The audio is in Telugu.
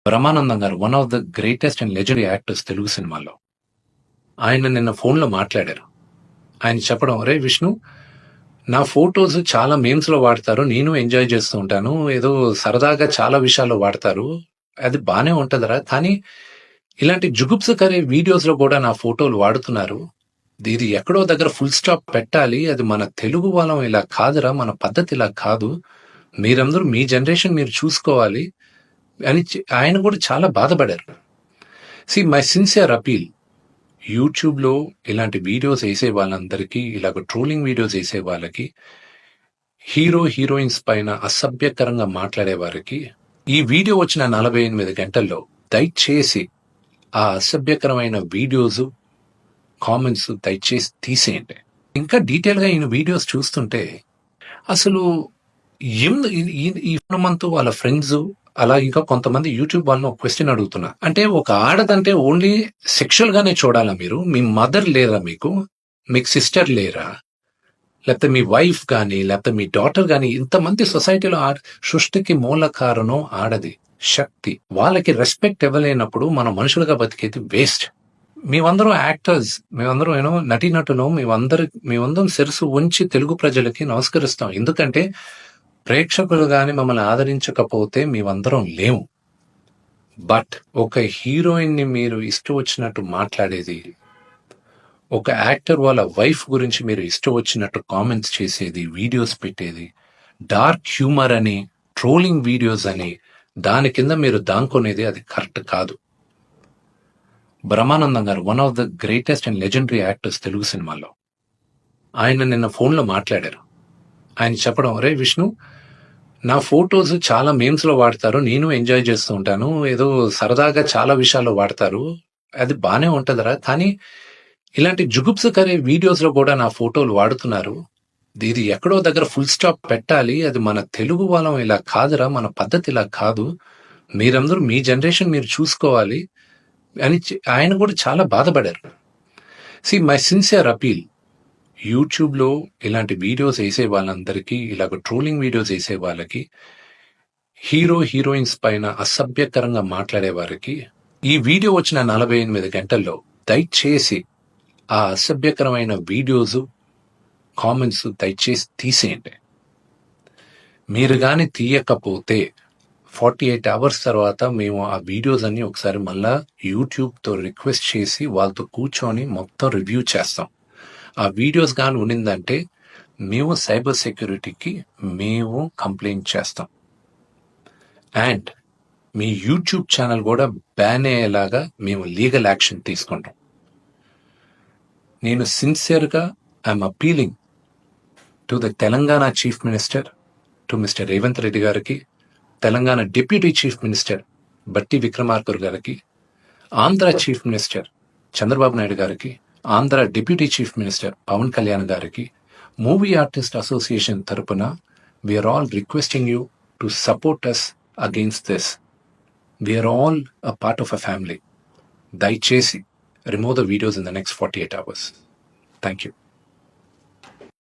బ్రహ్మానందం గారు one of the greatest and legendary actors Telugu సినిమాలో. ఆయన నిన్న ఫోన్లో మాట్లాడారు. ఆయన చెప్పడం, "అరే విష్ణు, నా ఫొటోస్ చాలా మీమ్స్లో వాడతారు, నేను ఎంజాయ్ చేస్తూ ఉంటాను, ఏదో సరదాగా చాలా విషయాల్లో వాడతారు, అది బానే ఉంటదరా, కానీ ఇలాంటి జుగుప్సకరే వీడియోస్లో కూడా నా ఫోటోలు వాడుతున్నారు, ఇది ఎక్కడో దగ్గర ఫుల్ స్టాప్ పెట్టాలి, అది మన తెలుగు వాళ్ళం ఇలా కాదురా, మన పద్ధతి ఇలా కాదు, మీరందరూ మీ జనరేషన్ మీరు చూసుకోవాలి" అని ఆయన కూడా చాలా బాధపడారు. మై సిన్సియర్ అపీల్, యూట్యూబ్లో ఇలాంటి వీడియోస్ వేసే వాళ్ళందరికీ, ఇలాగ ట్రోలింగ్ వీడియోస్ వేసే వాళ్ళకి, హీరో హీరోయిన్స్ పైన అసభ్యకరంగా మాట్లాడే వారికి, ఈ వీడియో వచ్చిన 48 గంటల్లో దయచేసి ఆ అసభ్యకరమైన వీడియోస్ కామెంట్స్ దయచేసి తీసేయండి. ఇంకా డీటెయిల్గా ఈయన వీడియోస్ చూస్తుంటే అసలు ఈ మంత్ వాళ్ళ ఫ్రెండ్స్ అలా ఇంకా కొంతమంది యూట్యూబ్ వాళ్ళని ఒక క్వశ్చన్ అడుగుతున్నా, అంటే ఒక ఆడదంటే ఓన్లీ సెక్షువల్ గానే చూడాలా మీరు? మీ మదర్ లేరా? మీకు సిస్టర్ లేరా? లేకపోతే మీ వైఫ్ కానీ, లేకపోతే మీ డాటర్ కానీ, ఇంతమంది సొసైటీలో సృష్టికి మూల కారణం ఆడది, శక్తి. వాళ్ళకి రెస్పెక్ట్ ఇవ్వలేనప్పుడు మనం మనుషులుగా బతికేది వేస్ట్. మేమందరం యాక్టర్స్, మేమందరం నటీనటులు, మేమందరం శిరసు ఉంచి తెలుగు ప్రజలకి నమస్కరిస్తాం. ఎందుకంటే ప్రేక్షకులు గాని మమ్మల్ని ఆదరించకపోతే మేమందరం లేము. బట్ ఒక హీరోయిన్ ని మీరు ఇష్టం వచ్చినట్టు మాట్లాడేది, ఒక యాక్టర్ వాళ్ళ వైఫ్ గురించి మీరు ఇష్టం వచ్చినట్టు కామెంట్స్ చేసేది, వీడియోస్ పెట్టేది, డార్క్ హ్యూమర్ అని, ట్రోలింగ్ వీడియోస్ అని, దాని కింద మీరు దాంకొనేది అది కరెక్ట్ కాదు. బ్రహ్మానందం గారు one of the greatest and legendary actors Telugu సినిమాలో. ఆయన నిన్న ఫోన్లో మాట్లాడారు. ఆయన చెప్పడం, "అరే విష్ణు, నా ఫొటోస్ చాలా మీమ్స్లో వాడతారు, నేను ఎంజాయ్ చేస్తూ ఉంటాను, ఏదో సరదాగా చాలా విషయాల్లో వాడతారు, అది బానే ఉంటదరా, కానీ ఇలాంటి జుగుప్సకరే వీడియోస్లో కూడా నా ఫోటోలు వాడుతున్నారు, ఇది ఎక్కడో దగ్గర ఫుల్ స్టాప్ పెట్టాలి, అది మన తెలుగు వాళ్ళం ఇలా కాదురా, మన పద్ధతి ఇలా కాదు, మీరందరూ మీ జనరేషన్ మీరు చూసుకోవాలి" అని ఆయన కూడా చాలా బాధపడారు. మై సిన్సియర్ అపీల్, యూట్యూబ్లో ఇలాంటి వీడియోస్ వేసే వాళ్ళందరికీ, ఇలాగ ట్రోలింగ్ వీడియోస్ వేసే వాళ్ళకి, హీరో హీరోయిన్స్ పైన అసభ్యకరంగా మాట్లాడే వారికి, ఈ వీడియో వచ్చిన 48 గంటల్లో దయచేసి ఆ అసభ్యకరమైన వీడియోస్ కామెంట్స్ దయచేసి తీసేయండి. మీరు కానీ తీయకపోతే 48 అవర్స్ తర్వాత మేము ఆ వీడియోస్ అన్ని ఒకసారి మళ్ళా యూట్యూబ్తో రిక్వెస్ట్ చేసి వాళ్ళతో కూర్చొని మొత్తం రివ్యూ చేస్తాం. ఆ వీడియోస్ కానీ ఉన్నిందంటే మేము సైబర్ సెక్యూరిటీకి మేము కంప్లైంట్ చేస్తాం. అండ్ మీ యూట్యూబ్ ఛానల్ కూడా బ్యాన్ అయ్యేలాగా మేము లీగల్ యాక్షన్ తీసుకుంటాం. నేను సిన్సియర్గా I'm appealing to the Telangana chief minister, to mister Revanth Reddy గారికి, Telangana deputy chief minister Bhatti Vikramarka గారికి, ఆంధ్ర చీఫ్ మినిస్టర్ చంద్రబాబు నాయుడు గారికి, Andhra deputy chief minister Pawan Kalyan గారికి, మూవీ ఆర్టిస్ట్ అసోసియేషన్ తరపున we are all requesting you to support us against this. We are all a part of a family. దయచేసి remove the videos in the next 48 hours. Thank you.